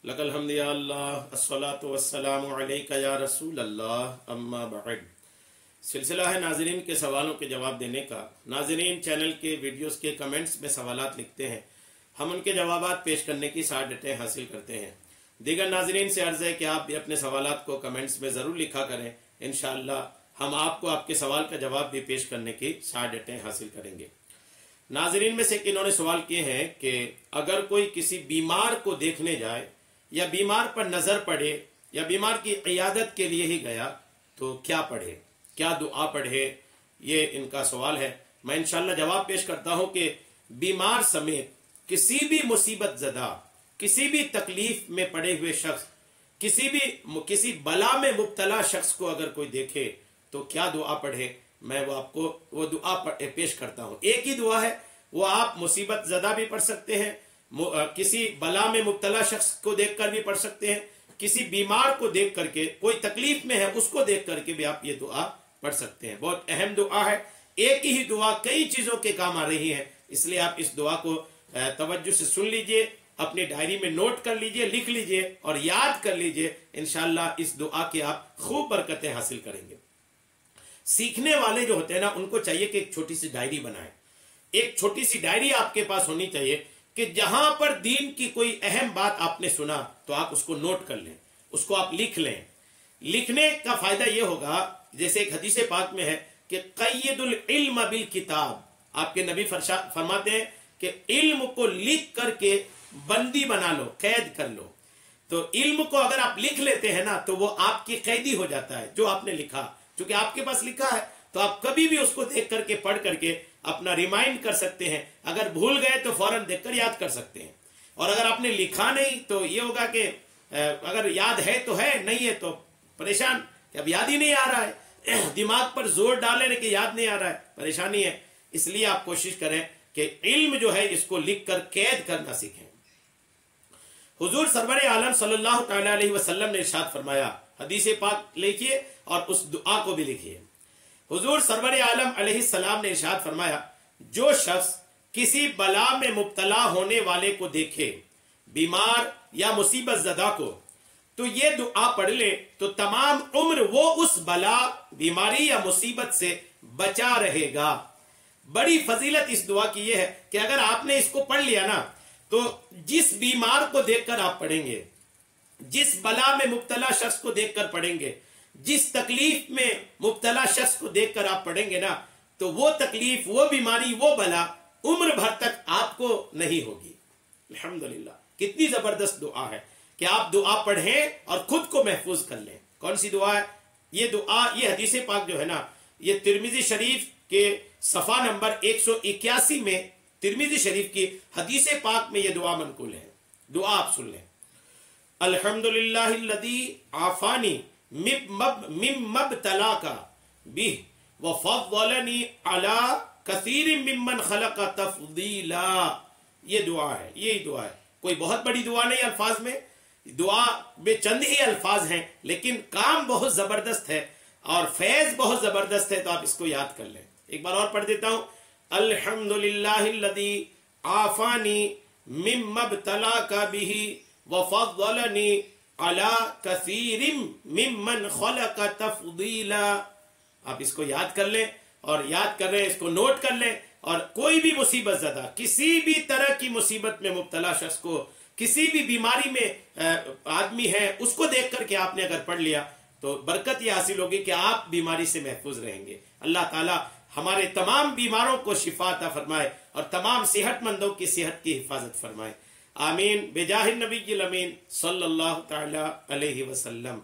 लकल हम्द या अल्लाह अस्सलातु वस्सलामु अलैका या रसूल अल्लाह अम्मा बाद। सिलसिला है नाज़रीन के सवालों के जवाब देने का। नाज़रीन चैनल के वीडियोस के कमेंट्स में सवालात लिखते हैं, हम उनके जवाबात पेश करने की सआदतें हासिल करते हैं। दीगर नाज़रीन से अर्ज़ है कि आप भी अपने सवालात को कमेंट्स में ज़रूर लिखा करें। इंशाअल्लाह हम आपको आपके सवाल का जवाब भी पेश करने की सआदतें हासिल करेंगे। नाज़रीन में से इन्होंने सवाल किए हैं कि अगर कोई किसी बीमार को देखने जाए या बीमार पर नज़र पड़े या बीमार की इयादत के लिए ही गया तो क्या पढ़े, क्या दुआ पढ़े, ये इनका सवाल है। मैं इंशाअल्लाह जवाब पेश करता हूँ कि बीमार समेत किसी भी मुसीबत ज़दा, किसी भी तकलीफ में पड़े हुए शख्स, किसी बला में मुब्तला शख्स को अगर कोई देखे तो क्या दुआ पढ़े, मैं वो आपको वो दुआ पेश करता हूँ। एक ही दुआ है, वो आप मुसीबत ज़दा भी पढ़ सकते हैं, किसी बला में मुब्तला शख्स को देखकर भी पढ़ सकते हैं, किसी बीमार को देख करके, कोई तकलीफ में है उसको देख करके भी आप ये दुआ पढ़ सकते हैं। बहुत अहम दुआ है, एक ही दुआ कई चीज़ों के काम आ रही है, इसलिए आप इस दुआ को तवज्जो से सुन लीजिए, अपनी डायरी में नोट कर लीजिए, लिख लीजिए और याद कर लीजिए। इंशाअल्लाह इस दुआ की आप खूब बरकतें हासिल करेंगे। सीखने वाले जो होते हैं ना, उनको चाहिए कि एक छोटी सी डायरी बनाएं। एक छोटी सी डायरी आपके पास होनी चाहिए कि जहां पर दीन की कोई अहम बात आपने सुना तो आप उसको नोट कर लें, उसको आप लिख लें। लिखने का फायदा यह होगा, जैसे एक हदीस पाक में है कि क़य्यदुल इल्म बिल किताब, आपके नबी फरमाते हैं कि इल्म को लिख करके बंदी बना लो, कैद कर लो। तो इल्म को अगर आप लिख लेते हैं ना तो वो आपकी कैदी हो जाता है, जो आपने लिखा, क्योंकि आपके पास लिखा है तो आप कभी भी उसको देख करके पढ़ करके अपना रिमाइंड कर सकते हैं। अगर भूल गए तो फौरन देखकर याद कर सकते हैं, और अगर आपने लिखा नहीं तो ये होगा कि अगर याद है तो है, नहीं है तो परेशान कि अब याद ही नहीं आ रहा है, दिमाग पर जोर डाले कि याद नहीं आ रहा है, परेशानी है। इसलिए आप कोशिश करें कि इल्म जो है इसको लिख कर कैद करना सीखें। हुजूर सरवर आलम सल्लल्लाहु तआला अलैहि वसल्लम ने इरशाद फरमाया, हदीस पाक लिखिए और उस दुआ को भी लिखिए। हुजूर सरवर आलम अलैहिस्सलाम ने इरशाद फरमाया, जो शख्स किसी बला में मुब्तला होने वाले को देखे, बीमार या मुसीबत ज़दा को, तो ये दुआ पढ़ ले तो तमाम उम्र वो उस बला, बीमारी या मुसीबत से बचा रहेगा। बड़ी फजीलत इस दुआ की यह है कि अगर आपने इसको पढ़ लिया ना तो जिस बीमार को देखकर आप पढ़ेंगे, जिस बला में मुब्तला शख्स को देखकर पढ़ेंगे, जिस तकलीफ में मुब्तला शख्स को देखकर आप पढ़ेंगे ना, तो वो तकलीफ, वो बीमारी, वो बला उम्र भर तक आपको नहीं होगी। अल्हम्दुलिल्लाह, कितनी जबरदस्त दुआ है कि आप दुआ पढ़ें और खुद को महफूज कर लें। कौन सी दुआ है ये दुआ? ये हदीस पाक जो है ना, ये तिरमिजी शरीफ के सफ़ा नंबर 181 में तिरमिजी शरीफ की हदीस पाक में ये दुआ मनकूल है। दुआ आप सुन लें। अल्हम्दुलिल्लाहिल्लज़ी आफ़ानी मिम्मब्तलाका बिह व फ़ज़्ज़लनी अला कसीरिम मिम्मन खलक़ तफ़दीला। ये दुआ है, यही दुआ है। कोई बहुत बड़ी दुआ नहीं अल्फाज में, दुआ में चंद ही अल्फाज हैं, लेकिन काम बहुत ज़बरदस्त है और फैज़ बहुत ज़बरदस्त है। तो आप इसको याद कर लें। एक बार और पढ़ देता हूँ। अल्हम्दुलिल्लाहिल्लज़ी आफ़ानी मिम्मब्तलाका बिही व फ़ज़्ज़लनी अला कसीरिम मिम्मन खलक़ तफ़दीला। आप इसको याद कर लें, और याद कर रहे हैं इसको नोट कर लें। और कोई भी मुसीबत ज़दा, किसी भी तरह की मुसीबत में मुब्तला शख्स को, किसी भी बीमारी में आदमी है, उसको देख करके आपने अगर पढ़ लिया तो बरकत ये हासिल होगी कि आप बीमारी से महफूज रहेंगे। अल्लाह ताला हमारे तमाम बीमारों को शिफा अता फरमाए और तमाम सेहतमंदों की सेहत की हिफाजत फरमाए। आमीन बेजाहिर नबी अमीन सल्लल्लाहु तआला अलैहि वसल्लम।